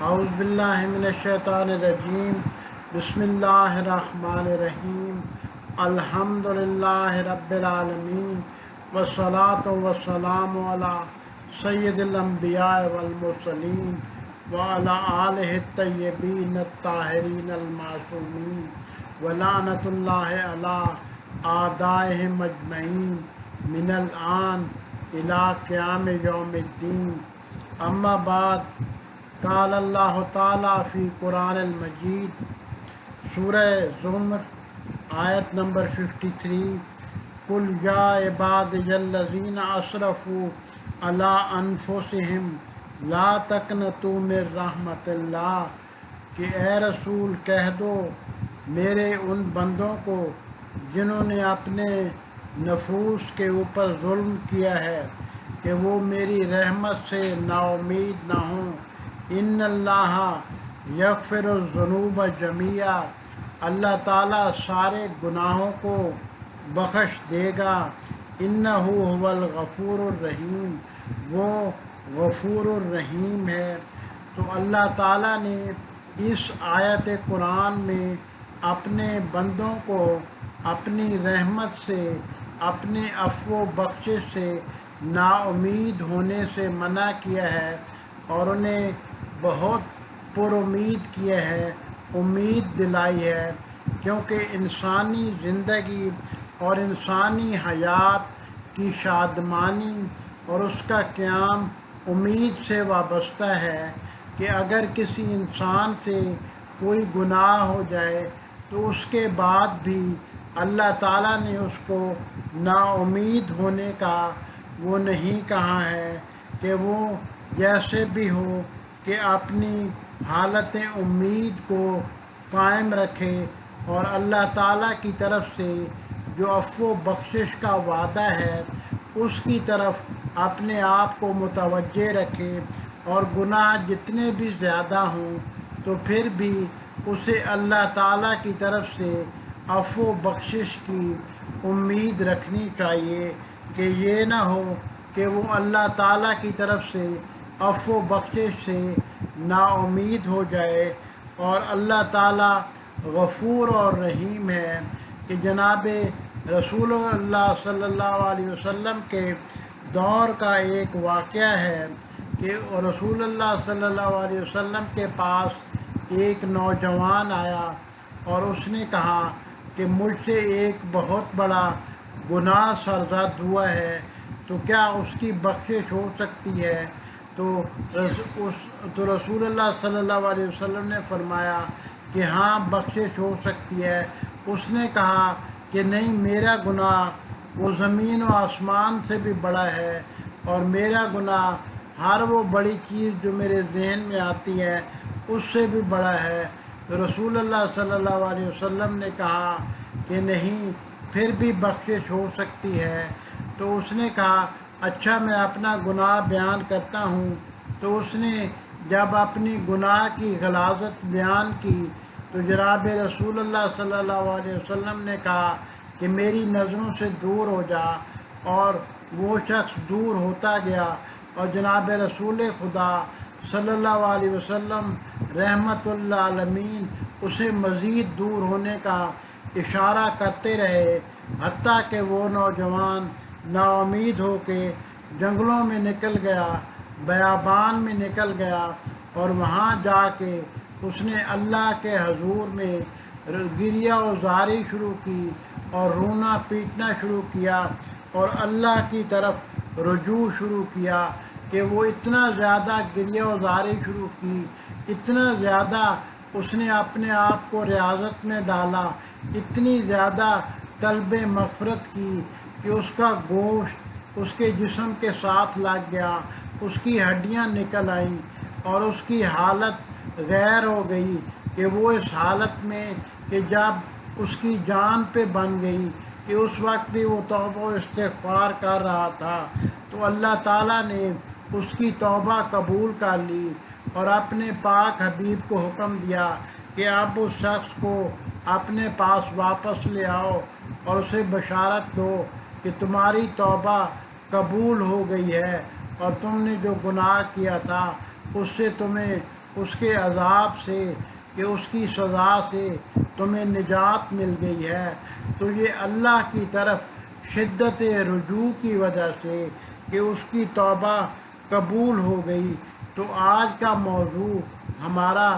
اعوذ باللہ من الشیطان الرجیم بسم اللہ الرحمن الرحیم الحمد للہ رب العالمین والصلاة والسلام علی سید الانبیاء والمرسلین وعلی آلہ الطیبین الطاہرین المعصومین ولعنۃ اللہ علی اعدائہم اجمعین من الآن الی قیام یوم الدین. اما بعد، قال اللہ تعالیٰ فی قرآن المجید، سورہ زمر آیت نمبر 53، قل یا عبادی الذین اسرفوا علی انفسہم لا تقنطوا من رحمت اللہ، کہ اے رسول کہہ دو میرے ان بندوں کو جنہوں نے اپنے نفوس کے اوپر ظلم کیا ہے کہ وہ میری رحمت سے نا امید نہ ہوں. ان اللہ یغفر الذنوب جمیعا، اللہ تعالیٰ سارے گناہوں کو بخش دے گا. انہ هو الغفور الرحیم، وہ غفور الرحیم ہے. تو اللہ تعالیٰ نے اس آیت قرآن میں اپنے بندوں کو اپنی رحمت سے، اپنے عفو و بخشش سے نا امید ہونے سے منع کیا ہے اور انہیں بہت پر امید کیا ہے، امید دلائی ہے، کیونکہ انسانی زندگی اور انسانی حیات کی شادمانی اور اس کا قیام امید سے وابستہ ہے کہ اگر کسی انسان سے کوئی گناہ ہو جائے تو اس کے بعد بھی اللہ تعالیٰ نے اس کو نا امید ہونے کا وہ نہیں کہا ہے، کہ وہ جیسے بھی ہو کہ اپنی حالت امید کو قائم رکھے اور اللہ تعالیٰ کی طرف سے جو عفو و بخشش کا وعدہ ہے اس کی طرف اپنے آپ کو متوجہ رکھے، اور گناہ جتنے بھی زیادہ ہوں تو پھر بھی اسے اللہ تعالیٰ کی طرف سے عفو و بخشش کی امید رکھنی چاہیے، کہ یہ نہ ہو کہ وہ اللہ تعالیٰ کی طرف سے عفو و بخشش سے نا امید ہو جائے. اور اللہ تعالیٰ غفور اور رحیم ہے، کہ جناب رسول اللہ صلی اللہ علیہ وسلم کے دور کا ایک واقعہ ہے کہ رسول اللہ صلی اللہ علیہ وسلم کے پاس ایک نوجوان آیا اور اس نے کہا کہ مجھ سے ایک بہت بڑا گناہ سرزد ہوا ہے، تو کیا اس کی بخشش ہو سکتی ہے؟ تو رسول اللہ صلی اللہ علیہ وسلم نے فرمایا کہ ہاں بخشش ہو سکتی ہے. اس نے کہا کہ نہیں، میرا گناہ وہ زمین و آسمان سے بھی بڑا ہے، اور میرا گناہ ہر وہ بڑی چیز جو میرے ذہن میں آتی ہے اس سے بھی بڑا ہے. تو رسول اللہ صلی اللہ علیہ وسلم نے کہا کہ نہیں، پھر بھی بخشش ہو سکتی ہے. تو اس نے کہا اچھا میں اپنا گناہ بیان کرتا ہوں. تو اس نے جب اپنی گناہ کی غلاظت بیان کی تو جناب رسول اللہ صلی اللہ علیہ وسلم نے کہا کہ میری نظروں سے دور ہو جا، اور وہ شخص دور ہوتا گیا، اور جناب رسول خدا صلی اللہ علیہ وسلم رحمت للعالمین اسے مزید دور ہونے کا اشارہ کرتے رہے، حتیٰ کہ وہ نوجوان نا امید ہو کے جنگلوں میں نکل گیا، بیابان میں نکل گیا، اور وہاں جا کے اس نے اللہ کے حضور میں گریہ و زاری شروع کی اور رونا پیٹنا شروع کیا اور اللہ کی طرف رجوع شروع کیا. کہ وہ اتنا زیادہ گریہ و زاری شروع کی، اتنا زیادہ اس نے اپنے آپ کو ریاضت میں ڈالا، اتنی زیادہ طلب مغفرت کی کہ اس کا گوشت اس کے جسم کے ساتھ لگ گیا، اس کی ہڈیاں نکل آئیں، اور اس کی حالت غیر ہو گئی کہ وہ اس حالت میں کہ جب اس کی جان پہ بن گئی کہ اس وقت بھی وہ توبہ و استغفار کر رہا تھا. تو اللہ تعالیٰ نے اس کی توبہ قبول کر لی اور اپنے پاک حبیب کو حکم دیا کہ اب اس شخص کو اپنے پاس واپس لے آؤ اور اسے بشارت دو کہ تمہاری توبہ قبول ہو گئی ہے، اور تم نے جو گناہ کیا تھا اس سے تمہیں اس کے عذاب سے کہ اس کی سزا سے تمہیں نجات مل گئی ہے، تو یہ اللہ کی طرف شدت رجوع کی وجہ سے کہ اس کی توبہ قبول ہو گئی۔ تو آج کا موضوع ہمارا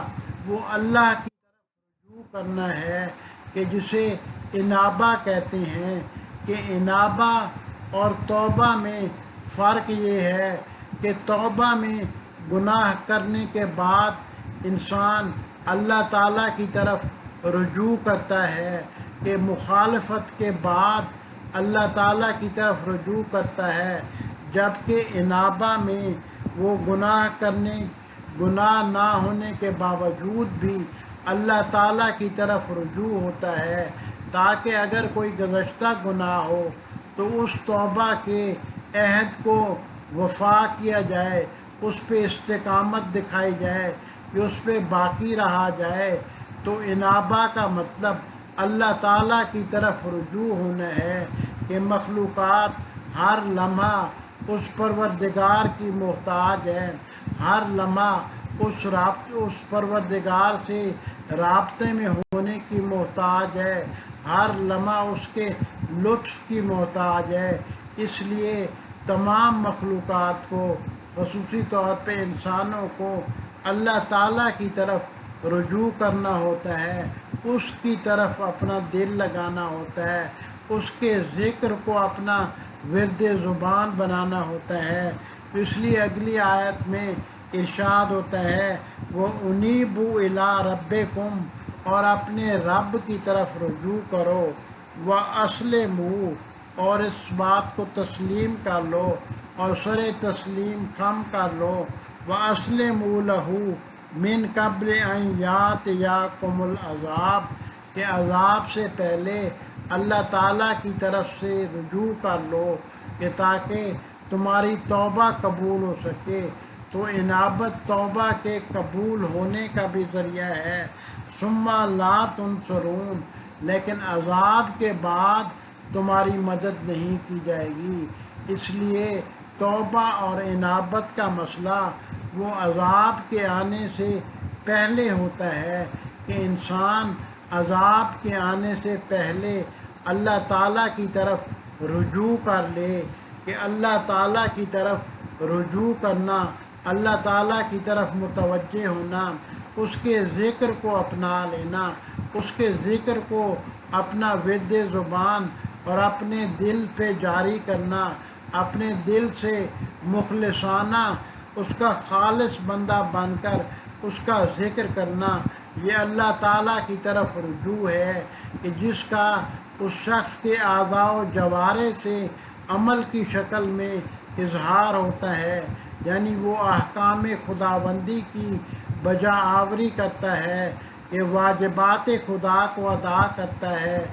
وہ اللہ کی رجوع کرنا ہے کہ جسے انابہ کہتے ہیں، کہ انابہ اور توبہ میں فرق یہ ہے کہ توبہ میں گناہ کرنے کے بعد انسان اللہ تعالیٰ کی طرف رجوع کرتا ہے، کہ مخالفت کے بعد اللہ تعالیٰ کی طرف رجوع کرتا ہے، جبکہ انابہ میں وہ گناہ نہ ہونے کے باوجود بھی اللہ تعالیٰ کی طرف رجوع ہوتا ہے، تاکہ اگر کوئی گزشتہ گناہ ہو تو اس توبہ کے عہد کو وفا کیا جائے، اس پہ استقامت دکھائی جائے کہ اس پہ باقی رہا جائے۔ تو انابہ کا مطلب اللہ تعالیٰ کی طرف رجوع ہونا ہے، کہ مخلوقات ہر لمحہ اس پروردگار کی محتاج ہے، ہر لمحہ اس پروردگار سے رابطے میں ہونے کی محتاج ہے، ہر لمحہ اس کے لطف کی محتاج ہے۔ اس لیے تمام مخلوقات کو، خصوصی طور پہ انسانوں کو اللہ تعالیٰ کی طرف رجوع کرنا ہوتا ہے، اس کی طرف اپنا دل لگانا ہوتا ہے، اس کے ذکر کو اپنا ورد زبان بنانا ہوتا ہے۔ اس لیے اگلی آیت میں ارشاد ہوتا ہے وَأُنِيبُوا إِلَىٰ رَبِّكُمْ، اور اپنے رب کی طرف رجوع کرو، وَأَسْلِمُوا، اور اس بات کو تسلیم کر لو اور سر تسلیم خم کر لو، وَأَسْلِمُوا لَهُ مِن قَبْلِ أَن يَأْتِيَكُمُ الْعَذَابُ، کہ عذاب سے پہلے اللہ تعالیٰ کی طرف سے رجوع کر لو کہ تاکہ تمہاری توبہ قبول ہو سکے۔ تو انابت توبہ کے قبول ہونے کا بھی ذریعہ ہے۔ ثم لا تنصرون، لیکن عذاب کے بعد تمہاری مدد نہیں کی جائے گی۔ اس لیے توبہ اور انابت کا مسئلہ وہ عذاب کے آنے سے پہلے ہوتا ہے، کہ انسان عذاب کے آنے سے پہلے اللہ تعالیٰ کی طرف رجوع کر لے، کہ اللہ تعالیٰ کی طرف رجوع کرنا، اللہ تعالیٰ کی طرف متوجہ ہونا، اس کے ذکر کو اپنا لینا، اس کے ذکر کو اپنا ورد زبان اور اپنے دل پہ جاری کرنا، اپنے دل سے مخلصانہ اس کا خالص بندہ بن کر اس کا ذکر کرنا، یہ اللہ تعالیٰ کی طرف رجوع ہے، کہ جس کا اس شخص کے اعضاء و جوارح سے عمل کی شکل میں اظہار ہوتا ہے، یعنی وہ احکام خداوندی کی بجا آوری کرتا ہے، کہ واجبات خدا کو ادا کرتا ہے،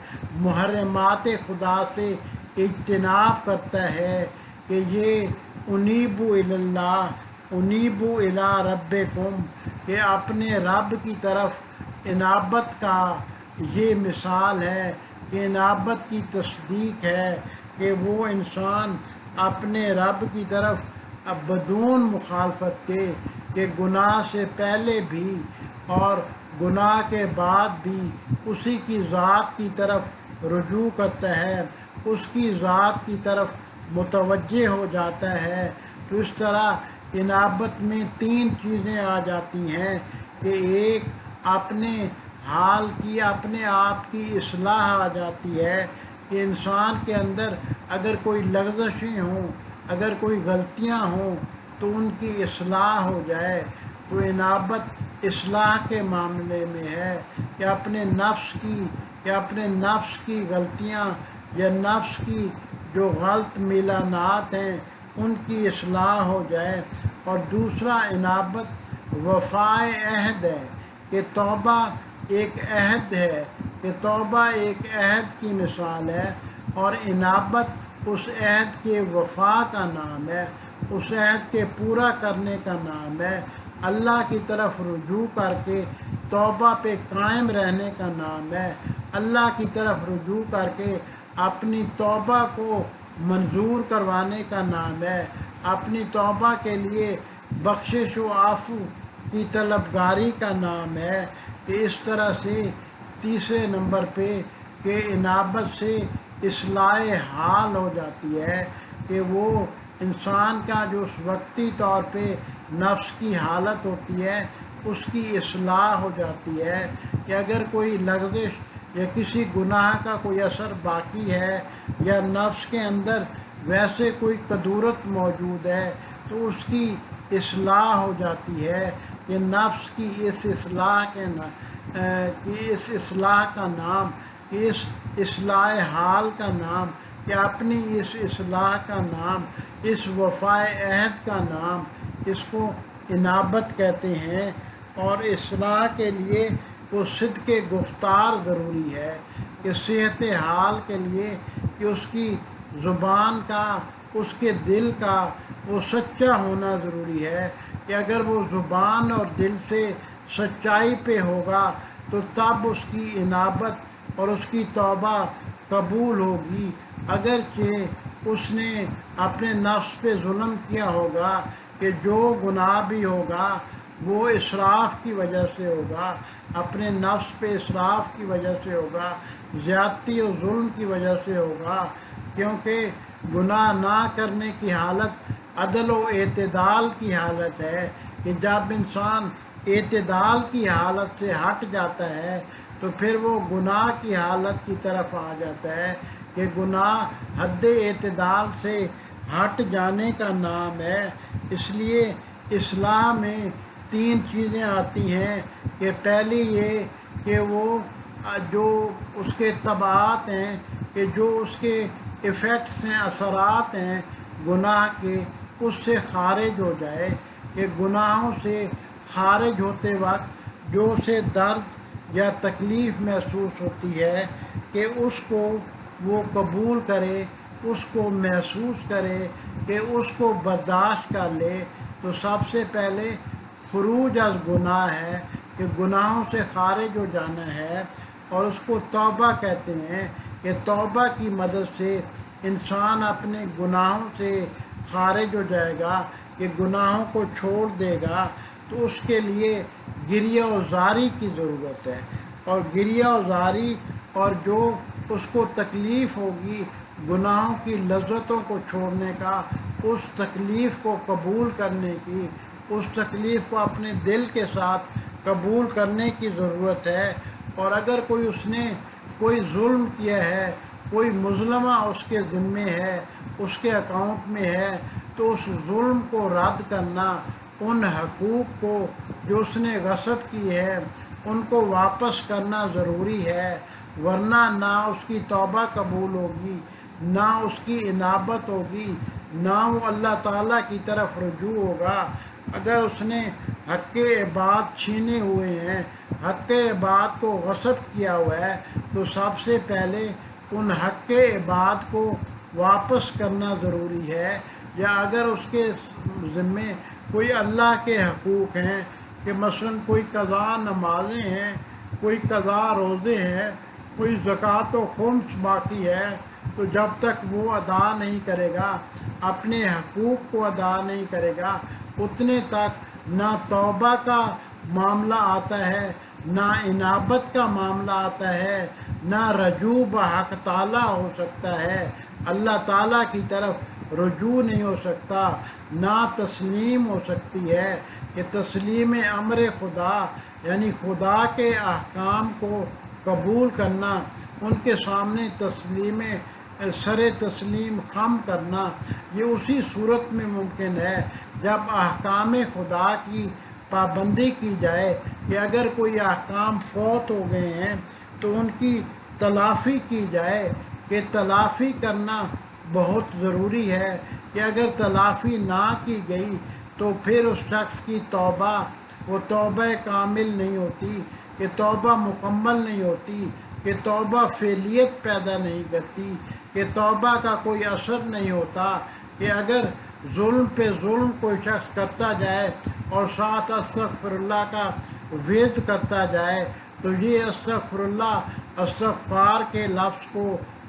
محرمات خدا سے اجتناب کرتا ہے، کہ یہ انیبوا الی اللہ، انیبوا الی ربکم، کہ اپنے رب کی طرف انابت کا یہ مثال ہے، کہ انابت کی تصدیق ہے کہ وہ انسان اپنے رب کی طرف بدون مخالفت کے، کہ گناہ سے پہلے بھی اور گناہ کے بعد بھی اسی کی ذات کی طرف رجوع کرتا ہے، اس کی ذات کی طرف متوجہ ہو جاتا ہے۔ تو اس طرح انابت میں تین چیزیں آ جاتی ہیں، کہ ایک اپنے حال کی، اپنے آپ کی اصلاح آ جاتی ہے، کہ انسان کے اندر اگر کوئی لغزشیں ہوں، اگر کوئی غلطیاں ہوں تو ان کی اصلاح ہو جائے۔ تو انابت اصلاح کے معاملے میں ہے، کہ اپنے نفس کی غلطیاں یا نفس کی جو غلط میلانات ہیں ان کی اصلاح ہو جائے۔ اور دوسرا انابت وفائے عہد ہے، کہ توبہ ایک عہد ہے، کہ توبہ ایک عہد کی مثال ہے، اور انابت اس عہد کے وفا کا نام ہے، اس عہد کے پورا کرنے کا نام ہے، اللہ کی طرف رجوع کر کے توبہ پہ قائم رہنے کا نام ہے، اللہ کی طرف رجوع کر کے اپنی توبہ کو منظور کروانے کا نام ہے، اپنی توبہ کے لیے بخشش و عفو کی طلبگاری کا نام ہے کہ اس طرح سے تیسرے نمبر پہ کہ انابت سے اصلاح حال ہو جاتی ہے کہ وہ انسان کا جو اس وقتی طور پہ نفس کی حالت ہوتی ہے اس کی اصلاح ہو جاتی ہے کہ اگر کوئی لغزش یا کسی گناہ کا کوئی اثر باقی ہے یا نفس کے اندر ویسے کوئی قدورت موجود ہے تو اس کی اصلاح ہو جاتی ہے کہ نفس کی اس اصلاح کا نام، اس اصلاح حال کا نام، کہ اپنی اس اصلاح کا نام، اس وفائے عہد کا نام، اس کو انابت کہتے ہیں۔ اور اصلاح کے لیے وہ صدق گفتار ضروری ہے کہ صحت حال کے لیے کہ اس کی زبان کا، اس کے دل کا وہ سچا ہونا ضروری ہے کہ اگر وہ زبان اور دل سے سچائی پہ ہوگا تو تب اس کی انابت اور اس کی توبہ قبول ہوگی۔ اگرچہ اس نے اپنے نفس پہ ظلم کیا ہوگا کہ جو گناہ بھی ہوگا وہ اسراف کی وجہ سے ہوگا، اپنے نفس پہ اسراف کی وجہ سے ہوگا، زیادتی اور ظلم کی وجہ سے ہوگا، کیونکہ گناہ نہ کرنے کی حالت عدل و اعتدال کی حالت ہے کہ جب انسان اعتدال کی حالت سے ہٹ جاتا ہے تو پھر وہ گناہ کی حالت کی طرف آ جاتا ہے کہ گناہ حد اعتدال سے ہٹ جانے کا نام ہے۔ اس لیے اصلاح میں 3 چیزیں آتی ہیں کہ پہلی یہ کہ وہ جو اس کے تبعات ہیں، کہ جو اس کے ایفیکٹس ہیں، اثرات ہیں گناہ کے، اس سے خارج ہو جائے، کہ گناہوں سے خارج ہوتے وقت جو اسے درد یا تکلیف محسوس ہوتی ہے کہ اس کو وہ قبول کرے، اس کو محسوس کرے، کہ اس کو برداشت کر لے۔ تو سب سے پہلے خروج از گناہ ہے کہ گناہوں سے خارج ہو جانا ہے، اور اس کو توبہ کہتے ہیں کہ توبہ کی مدد سے انسان اپنے گناہوں سے خارج ہو جائے گا، کہ گناہوں کو چھوڑ دے گا۔ تو اس کے لیے گریہ و زاری کی ضرورت ہے، اور گریہ و زاری اور جو اس کو تکلیف ہوگی گناہوں کی لذتوں کو چھوڑنے کا، اس تکلیف کو قبول کرنے کی، اس تکلیف کو اپنے دل کے ساتھ قبول کرنے کی ضرورت ہے۔ اور اگر کوئی اس نے کوئی ظلم کیا ہے، کوئی مظلمہ اس کے ذمے ہے، اس کے اکاؤنٹ میں ہے، تو اس ظلم کو رد کرنا، ان حقوق کو جو اس نے غصب کی ہے ان کو واپس کرنا ضروری ہے، ورنہ نہ اس کی توبہ قبول ہوگی، نہ اس کی انابت ہوگی، نہ وہ اللہ تعالیٰ کی طرف رجوع ہوگا۔ اگر اس نے حق عباد چھینے ہوئے ہیں، حق عباد کو غصب کیا ہوا ہے، تو سب سے پہلے ان حق عباد کو واپس کرنا ضروری ہے۔ یا اگر اس کے ذمے کوئی اللہ کے حقوق ہیں کہ مثلاً کوئی قضا نمازیں ہیں، کوئی قضا روزے ہیں، کوئی زکوٰۃ و خمس باقی ہے، تو جب تک وہ ادا نہیں کرے گا، اپنے حقوق کو ادا نہیں کرے گا، اتنے تک نہ توبہ کا معاملہ آتا ہے، نہ انابت کا معاملہ آتا ہے، نہ رجوع بحق تعالیٰ ہو سکتا ہے، اللہ تعالیٰ کی طرف رجوع نہیں ہو سکتا، نہ تسلیم ہو سکتی ہے کہ تسلیم امر خدا، یعنی خدا کے احکام کو قبول کرنا، ان کے سامنے سر تسلیم خم کرنا، یہ اسی صورت میں ممکن ہے جب احکام خدا کی پابندی کی جائے، کہ اگر کوئی احکام فوت ہو گئے ہیں تو ان کی تلافی کی جائے، کہ تلافی کرنا بہت ضروری ہے، کہ اگر تلافی نہ کی گئی تو پھر اس شخص کی توبہ وہ توبہ کامل نہیں ہوتی، کہ توبہ مکمل نہیں ہوتی، کہ توبہ فعلیت پیدا نہیں کرتی، کہ توبہ کا کوئی اثر نہیں ہوتا، کہ اگر ظلم پہ ظلم کوئی شخص کرتا جائے اور ساتھ استغفر اللہ کا ورد کرتا جائے، تو یہ استغفر اللہ، استغفار کے لفظ کو،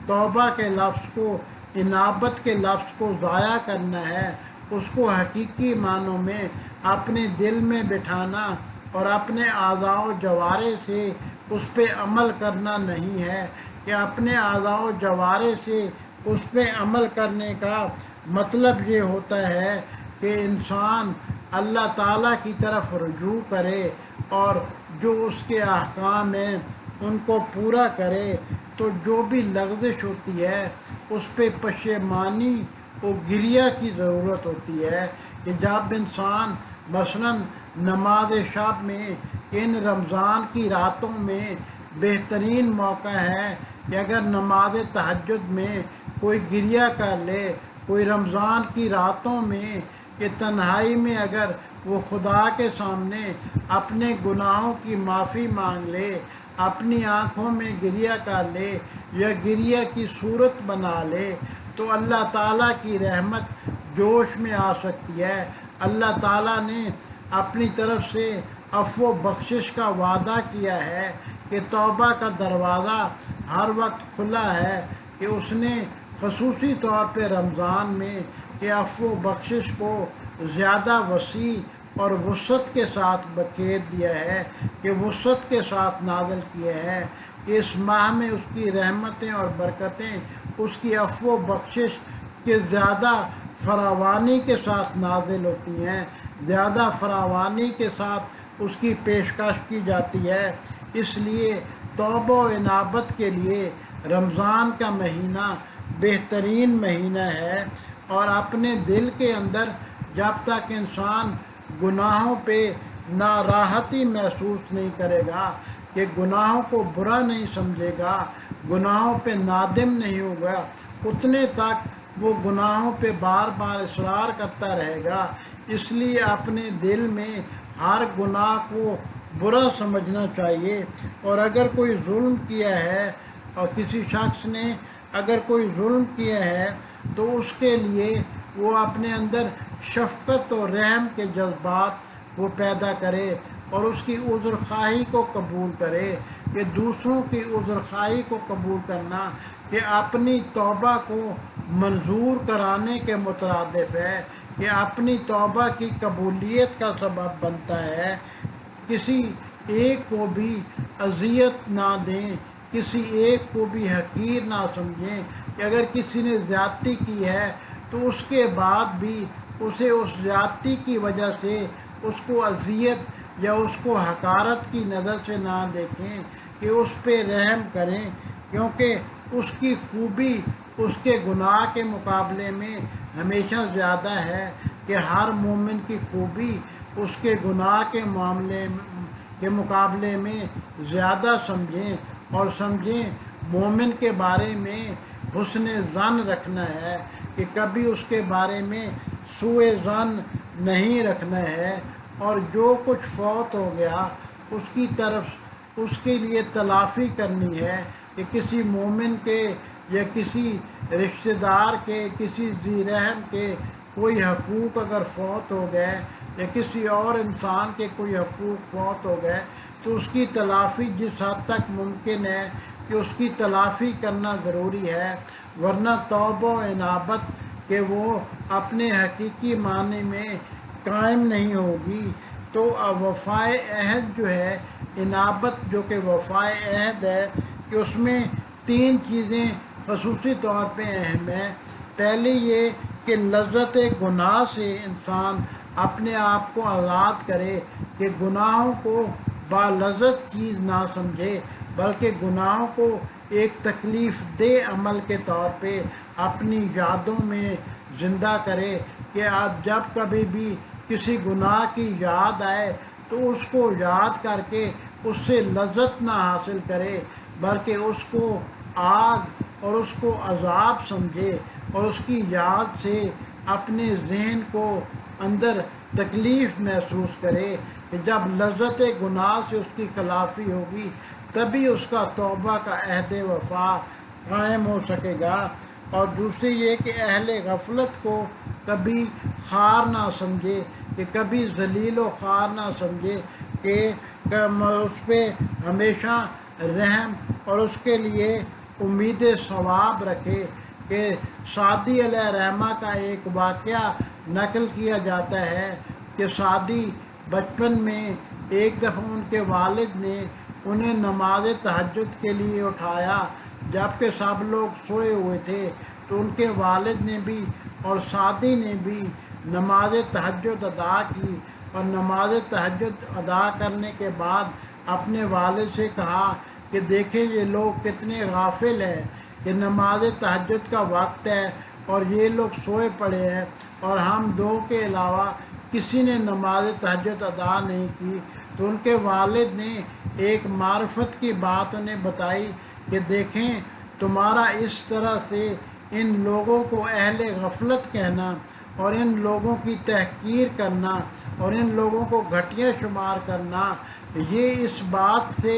توبہ کے لفظ کو، انابت کے لفظ کو ضائع کرنا ہے، اس کو حقیقی معنوں میں اپنے دل میں بٹھانا اور اپنے اعضاء و جوارح سے اس پہ عمل کرنا نہیں ہے، کہ اپنے اعضاء و جوارح سے اس پہ عمل کرنے کا مطلب یہ ہوتا ہے کہ انسان اللہ تعالیٰ کی طرف رجوع کرے اور جو اس کے احکام ہیں ان کو پورا کرے، تو جو بھی لغزش ہوتی ہے اس پہ پشیمانی و گریہ کی ضرورت ہوتی ہے، کہ جب انسان مثلاً نماز شب میں ان رمضان کی راتوں میں بہترین موقع ہے کہ اگر نماز تہجد میں کوئی گریہ کر لے، کوئی رمضان کی راتوں میں کہ تنہائی میں اگر وہ خدا کے سامنے اپنے گناہوں کی معافی مانگ لے، اپنی آنکھوں میں گریہ کر لے یا گریہ کی صورت بنا لے، تو اللہ تعالیٰ کی رحمت جوش میں آ سکتی ہے۔ اللہ تعالیٰ نے اپنی طرف سے عفو و بخشش کا وعدہ کیا ہے کہ توبہ کا دروازہ ہر وقت کھلا ہے، کہ اس نے خصوصی طور پہ رمضان میں کہ عفو و بخشش کو زیادہ وسیع اور وسعت کے ساتھ بکھیر دیا ہے، کہ وسعت کے ساتھ نازل کیا ہے، کہ اس ماہ میں اس کی رحمتیں اور برکتیں اس کی عفو و بخشش کے زیادہ فراوانی کے ساتھ نازل ہوتی ہیں، زیادہ فراوانی کے ساتھ اس کی پیشکش کی جاتی ہے۔ اس لیے توبہ و انابت کے لیے رمضان کا مہینہ بہترین مہینہ ہے، اور اپنے دل کے اندر جب تک انسان گناہوں پہ ناراحتی محسوس نہیں کرے گا، کہ گناہوں کو برا نہیں سمجھے گا، گناہوں پہ نادم نہیں ہوگا، اتنے تک وہ گناہوں پہ بار بار اصرار کرتا رہے گا۔ اس لیے اپنے دل میں ہر گناہ کو برا سمجھنا چاہیے، اور اگر کوئی ظلم کیا ہے اور کسی شخص نے اگر کوئی ظلم کیا ہے تو اس کے لیے وہ اپنے اندر شفقت اور رحم کے جذبات وہ پیدا کرے اور اس کی عذر خواہی کو قبول کرے، کہ دوسروں کی عذر خواہی کو قبول کرنا کہ اپنی توبہ کو منظور کرانے کے مترادف ہے، کہ اپنی توبہ کی قبولیت کا سبب بنتا ہے۔ کسی ایک کو بھی اذیت نہ دیں، کسی ایک کو بھی حقیر نہ سمجھیں، کہ اگر کسی نے زیادتی کی ہے تو اس کے بعد بھی اسے اس زیادتی کی وجہ سے اس کو اذیت یا اس کو حقارت کی نظر سے نہ دیکھیں، کہ اس پہ رحم کریں، کیونکہ اس کی خوبی اس کے گناہ کے مقابلے میں ہمیشہ زیادہ ہے، کہ ہر مومن کی خوبی اس کے گناہ کے مقابلے میں زیادہ سمجھیں، اور سمجھیں مومن کے بارے میں حسن ظن رکھنا ہے، کہ کبھی اس کے بارے میں سوء ظن نہیں رکھنا ہے، اور جو کچھ فوت ہو گیا اس کی طرف اس کے لیے تلافی کرنی ہے، کہ کسی مومن کے یا کسی رشتہ دار کے، کسی ذی رحم کے کوئی حقوق اگر فوت ہو گئے یا کسی اور انسان کے کوئی حقوق فوت ہو گئے تو اس کی تلافی جس حد تک ممکن ہے کہ اس کی تلافی کرنا ضروری ہے، ورنہ توبہ و انابت کہ وہ اپنے حقیقی معنی میں قائم نہیں ہوگی۔ تو وفائے عہد جو ہے، انابت جو کہ وفائے عہد ہے، کہ اس میں 3 چیزیں خصوصی طور پہ اہم ہیں۔ پہلی یہ کہ لذت گناہ سے انسان اپنے آپ کو آزاد کرے، کہ گناہوں کو بالذت چیز نہ سمجھے، بلکہ گناہوں کو ایک تکلیف دہ عمل کے طور پہ اپنی یادوں میں زندہ کرے، کہ آج جب کبھی بھی کسی گناہ کی یاد آئے تو اس کو یاد کر کے اس سے لذت نہ حاصل کرے، بلکہ اس کو آگ اور اس کو عذاب سمجھے، اور اس کی یاد سے اپنے ذہن کو اندر تکلیف محسوس کرے، کہ جب لذت گناہ سے اس کی خلافی ہوگی تبھی اس کا توبہ کا عہد وفا قائم ہو سکے گا۔ اور دوسری یہ کہ اہل غفلت کو کبھی خوار نہ سمجھے، کہ کبھی ذلیل و خوار نہ سمجھے، کہ اس پہ ہمیشہ رحم اور اس کے لیے امید ثواب رکھے، کہ سعدی علیہ رحمہ کا ایک واقعہ نقل کیا جاتا ہے کہ سعدی بچپن میں ایک دفعہ ان کے والد نے انہیں نماز تہجد کے لیے اٹھایا جبکہ سب لوگ سوئے ہوئے تھے، تو ان کے والد نے بھی اور سعدی نے بھی نماز تہجد ادا کی، اور نماز تہجد ادا کرنے کے بعد اپنے والد سے کہا کہ دیکھیں یہ لوگ کتنے غافل ہیں کہ نماز تہجد کا وقت ہے اور یہ لوگ سوئے پڑے ہیں، اور ہم دو کے علاوہ کسی نے نماز تہجد ادا نہیں کی۔ تو ان کے والد نے ایک معرفت کی بات انہیں بتائی کہ دیکھیں تمہارا اس طرح سے ان لوگوں کو اہل غفلت کہنا اور ان لوگوں کی تحقیر کرنا اور ان لوگوں کو گھٹیا شمار کرنا، یہ اس بات سے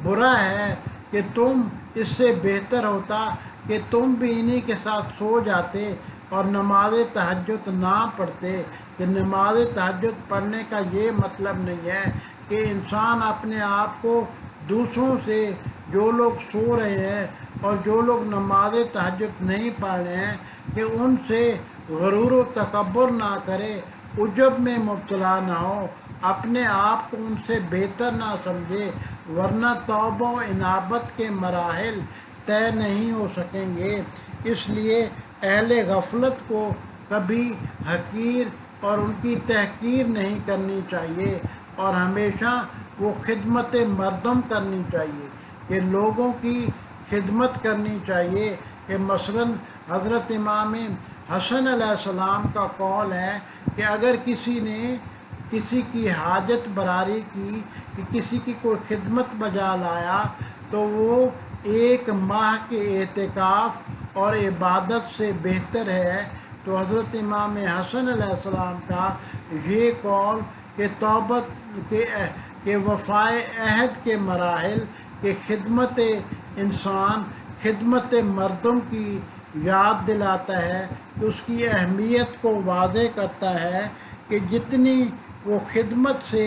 برا ہے کہ تم اس سے بہتر ہوتا کہ تم بھی انہی کے ساتھ سو جاتے اور نماز تہجد نہ پڑھتے۔ کہ نماز تہجد پڑھنے کا یہ مطلب نہیں ہے کہ انسان اپنے آپ کو دوسروں سے، جو لوگ سو رہے ہیں اور جو لوگ نماز تہجد نہیں پڑھ رہے ہیں، کہ ان سے غرور و تکبر نہ کرے، عجب میں مبتلا نہ ہو، اپنے آپ کو ان سے بہتر نہ سمجھے، ورنہ توبہ و انابت کے مراحل طے نہیں ہو سکیں گے۔ اس لیے اہل غفلت کو کبھی حقیر اور ان کی تحقیر نہیں کرنی چاہیے، اور ہمیشہ وہ خدمت مردم کرنی چاہیے کہ لوگوں کی خدمت کرنی چاہیے۔ کہ مثلاً حضرت امام حسن علیہ السلام کا قول ہے کہ اگر کسی نے کسی کی حاجت براری کی، کہ کسی کی کوئی خدمت بجا لایا، تو وہ 1 ماہ کے اعتکاف اور عبادت سے بہتر ہے۔ تو حضرت امام حسن علیہ السلام کا یہ قول کہ توبت کے وفائے عہد کے مراحل، کہ خدمت انسان خدمت مردم کی یاد دلاتا ہے، کہ اس کی اہمیت کو واضح کرتا ہے کہ جتنی وہ خدمت سے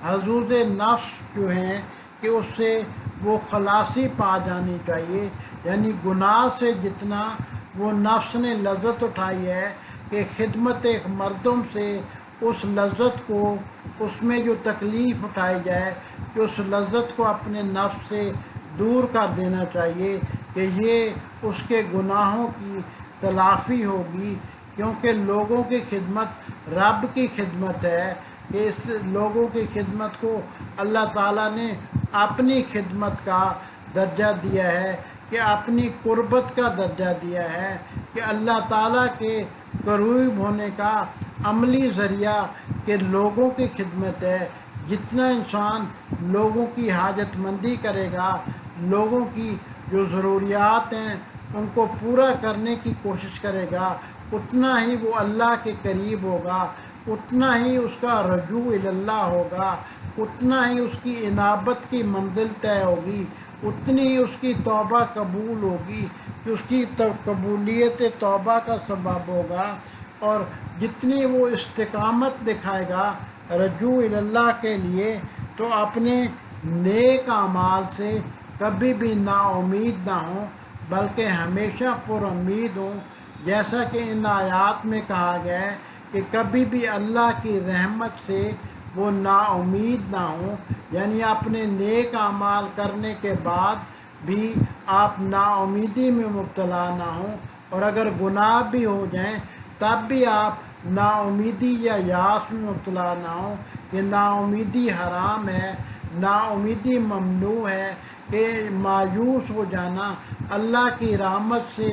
حظوظ نفس جو ہیں کہ اس سے وہ خلاصی پا جانی چاہیے، یعنی گناہ سے جتنا وہ نفس نے لذت اٹھائی ہے، کہ خدمت مردم سے اس لذت کو، اس میں جو تکلیف اٹھائی جائے، کہ اس لذت کو اپنے نفس سے دور کر دینا چاہیے، کہ یہ اس کے گناہوں کی تلافی ہوگی، کیونکہ لوگوں کی خدمت رب کی خدمت ہے، کہ اس لوگوں کی خدمت کو اللہ تعالیٰ نے اپنی خدمت کا درجہ دیا ہے، کہ اپنی قربت کا درجہ دیا ہے، کہ اللہ تعالیٰ کے قریب ہونے کا عملی ذریعہ کہ لوگوں کی خدمت ہے۔ جتنا انسان لوگوں کی حاجت مندی کرے گا، لوگوں کی جو ضروریات ہیں ان کو پورا کرنے کی کوشش کرے گا، اتنا ہی وہ اللہ کے قریب ہوگا، اتنا ہی اس کا رجوع اللہ ہوگا، اتنا ہی اس کی انابت کی منزل طے ہوگی، اتنی ہی اس کی توبہ قبول ہوگی، کہ اس کی قبولیت توبہ کا سبب ہوگا، اور جتنی وہ استقامت دکھائے گا رجوع اللہ کے لیے، تو اپنے نیک اعمال سے کبھی بھی نا امید نہ ہوں، بلکہ ہمیشہ پر امید ہوں، جیسا کہ ان آیات میں کہا گیا ہے کہ کبھی بھی اللہ کی رحمت سے وہ نا امید نہ ہوں، یعنی اپنے نیک اعمال کرنے کے بعد بھی آپ نا امیدی میں مبتلا نہ ہوں، اور اگر گناہ بھی ہو جائیں تب بھی آپ نا امیدی یا یاس میں مبتلا نہ ہوں، کہ نا امیدی حرام ہے، نا امیدی ممنوع ہے، کہ مایوس ہو جانا، اللہ کی رحمت سے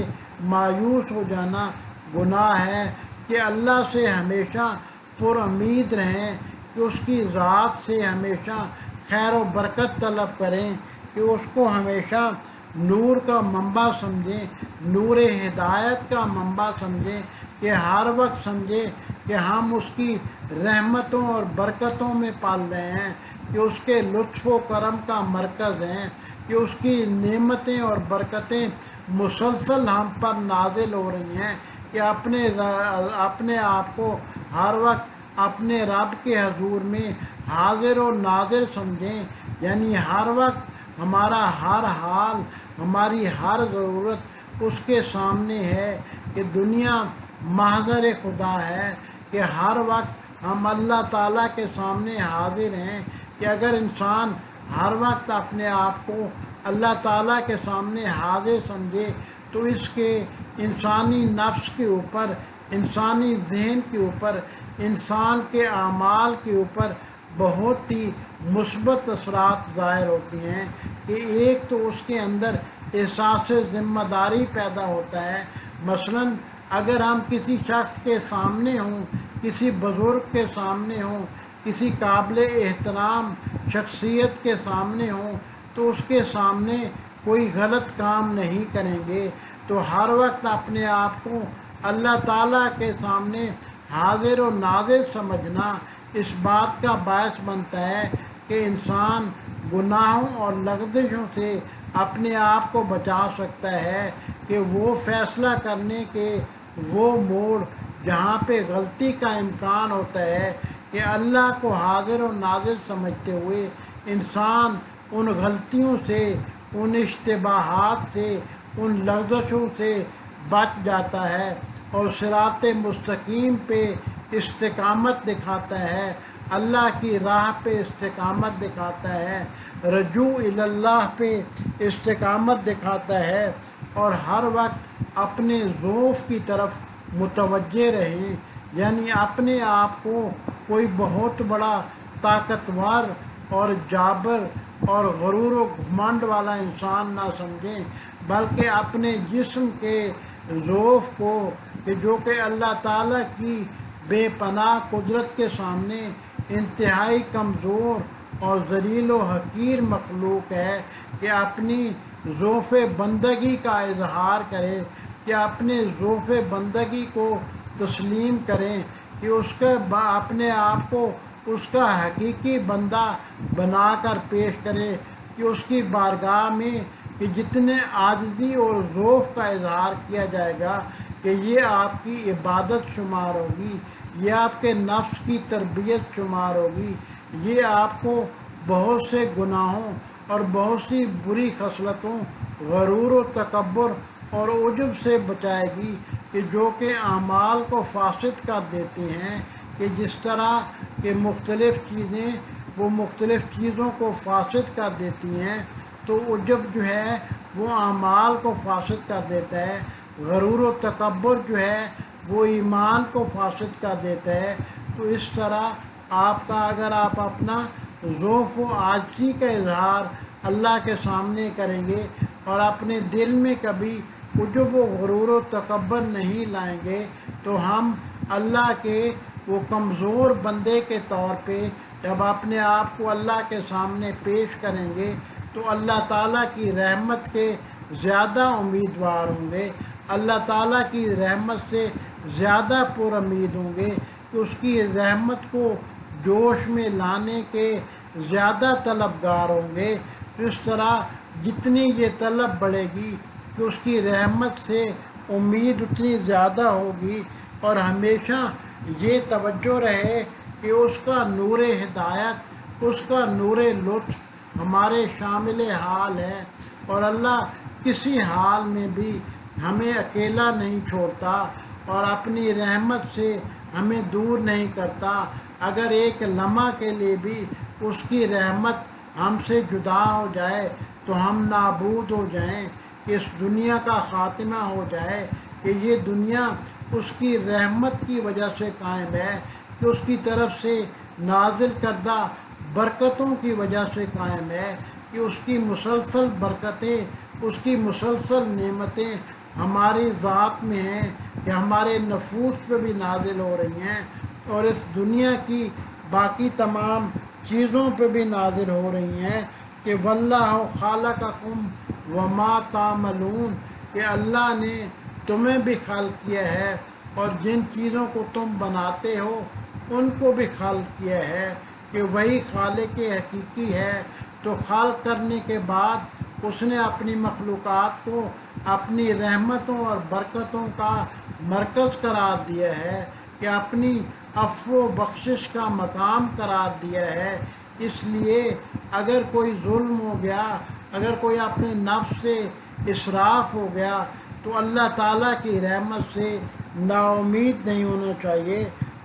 مایوس ہو جانا گناہ ہے، کہ اللہ سے ہمیشہ پر امید رہیں، کہ اس کی ذات سے ہمیشہ خیر و برکت طلب کریں، کہ اس کو ہمیشہ نور کا منبع سمجھیں، نور ہدایت کا منبع سمجھیں، کہ ہر وقت سمجھیں کہ ہم اس کی رحمتوں اور برکتوں میں پال رہے ہیں، کہ اس کے لطف و کرم کا مرکز ہیں، کہ اس کی نعمتیں اور برکتیں مسلسل ہم پر نازل ہو رہی ہیں، کہ اپنے آپ کو ہر وقت اپنے رب کے حضور میں حاضر و ناظر سمجھیں، یعنی ہر وقت ہمارا ہر حال، ہماری ہر ضرورت اس کے سامنے ہے، کہ دنیا محضر خدا ہے، کہ ہر وقت ہم اللہ تعالیٰ کے سامنے حاضر ہیں، کہ اگر انسان ہر وقت اپنے آپ کو اللہ تعالیٰ کے سامنے حاضر سمجھے تو اس کے انسانی نفس کے اوپر، انسانی ذہن کے اوپر، انسان کے اعمال کے اوپر بہت ہی مثبت اثرات ظاہر ہوتی ہیں۔ کہ ایک تو اس کے اندر احساس ذمہ داری پیدا ہوتا ہے۔ مثلاً اگر ہم کسی شخص کے سامنے ہوں، کسی بزرگ کے سامنے ہوں، کسی قابل احترام شخصیت کے سامنے ہوں تو اس کے سامنے کوئی غلط کام نہیں کریں گے، تو ہر وقت اپنے آپ کو اللہ تعالیٰ کے سامنے حاضر و ناظر سمجھنا اس بات کا باعث بنتا ہے کہ انسان گناہوں اور لغزشوں سے اپنے آپ کو بچا سکتا ہے، کہ وہ فیصلہ کرنے کے وہ موڑ جہاں پہ غلطی کا امکان ہوتا ہے، کہ اللہ کو حاضر و ناظر سمجھتے ہوئے انسان ان غلطیوں سے، ان اشتباہات سے، ان لغزشوں سے بچ جاتا ہے اور صراط مستقیم پہ استقامت دکھاتا ہے، اللہ کی راہ پہ استقامت دکھاتا ہے، رجوع اللہ پہ استقامت دکھاتا ہے، اور ہر وقت اپنے ذوف کی طرف متوجہ رہیں، یعنی اپنے آپ کو کوئی بہت بڑا طاقتور اور جابر اور غرور و گھمنڈ والا انسان نہ سمجھیں، بلکہ اپنے جسم کے ضعف کو، کہ جو کہ اللہ تعالیٰ کی بے پناہ قدرت کے سامنے انتہائی کمزور اور ذلیل و حقیر مخلوق ہے، کہ اپنی ضعف بندگی کا اظہار کرے، کہ اپنے ضعف بندگی کو تسلیم کریں، کہ اس کے اپنے آپ کو اس کا حقیقی بندہ بنا کر پیش کرے، کہ اس کی بارگاہ میں کہ جتنے عاجزی اور ضعف کا اظہار کیا جائے گا کہ یہ آپ کی عبادت شمار ہوگی، یہ آپ کے نفس کی تربیت شمار ہوگی، یہ آپ کو بہت سے گناہوں اور بہت سی بری خصلتوں، غرور و تکبر اور عجب سے بچائے گی، کہ جو کہ اعمال کو فاسد کر دیتے ہیں، کہ جس طرح کہ مختلف چیزیں وہ مختلف چیزوں کو فاسد کر دیتی ہیں، تو عجب جو ہے وہ اعمال کو فاسد کر دیتا ہے، غرور و تکبر جو ہے وہ ایمان کو فاسد کر دیتا ہے۔ تو اس طرح آپ کا اگر آپ اپنا ضعف و عاجزی کا اظہار اللہ کے سامنے کریں گے اور اپنے دل میں کبھی عجب و غرور و تکبر نہیں لائیں گے، تو ہم اللہ کے وہ کمزور بندے کے طور پہ جب اپنے آپ کو اللہ کے سامنے پیش کریں گے تو اللہ تعالیٰ کی رحمت کے زیادہ امیدوار ہوں گے، اللہ تعالیٰ کی رحمت سے زیادہ پر امید ہوں گے، کہ اس کی رحمت کو جوش میں لانے کے زیادہ طلبگار ہوں گے۔ اس طرح جتنی یہ طلب بڑھے گی کہ اس کی رحمت سے امید اتنی زیادہ ہوگی، اور ہمیشہ یہ توجہ رہے کہ اس کا نور ہدایت، اس کا نور لطف ہمارے شامل حال ہے، اور اللہ کسی حال میں بھی ہمیں اکیلا نہیں چھوڑتا اور اپنی رحمت سے ہمیں دور نہیں کرتا۔ اگر ایک لمحہ کے لیے بھی اس کی رحمت ہم سے جدا ہو جائے تو ہم نابود ہو جائیں، کہ اس دنیا کا خاتمہ ہو جائے، کہ یہ دنیا اس کی رحمت کی وجہ سے قائم ہے، کہ اس کی طرف سے نازل کردہ برکتوں کی وجہ سے قائم ہے، کہ اس کی مسلسل برکتیں، اس کی مسلسل نعمتیں ہماری ذات میں ہیں، کہ ہمارے نفوس پہ بھی نازل ہو رہی ہیں، اور اس دنیا کی باقی تمام چیزوں پہ بھی نازل ہو رہی ہیں، کہ واللہ خالقکم وما تعملون، کہ اللہ نے تمہیں بھی خلق کیا ہے اور جن چیزوں کو تم بناتے ہو ان کو بھی خلق کیا ہے، کہ وہی خالق حقیقی ہے۔ تو خلق کرنے کے بعد اس نے اپنی مخلوقات کو اپنی رحمتوں اور برکتوں کا مرکز قرار دیا ہے، کہ اپنی عفو و بخشش کا مقام قرار دیا ہے۔ اس لیے اگر کوئی ظلم ہو گیا، اگر کوئی اپنے نفس سے اسراف ہو گیا تو اللہ تعالیٰ کی رحمت سے نا امید نہیں ہونا چاہیے،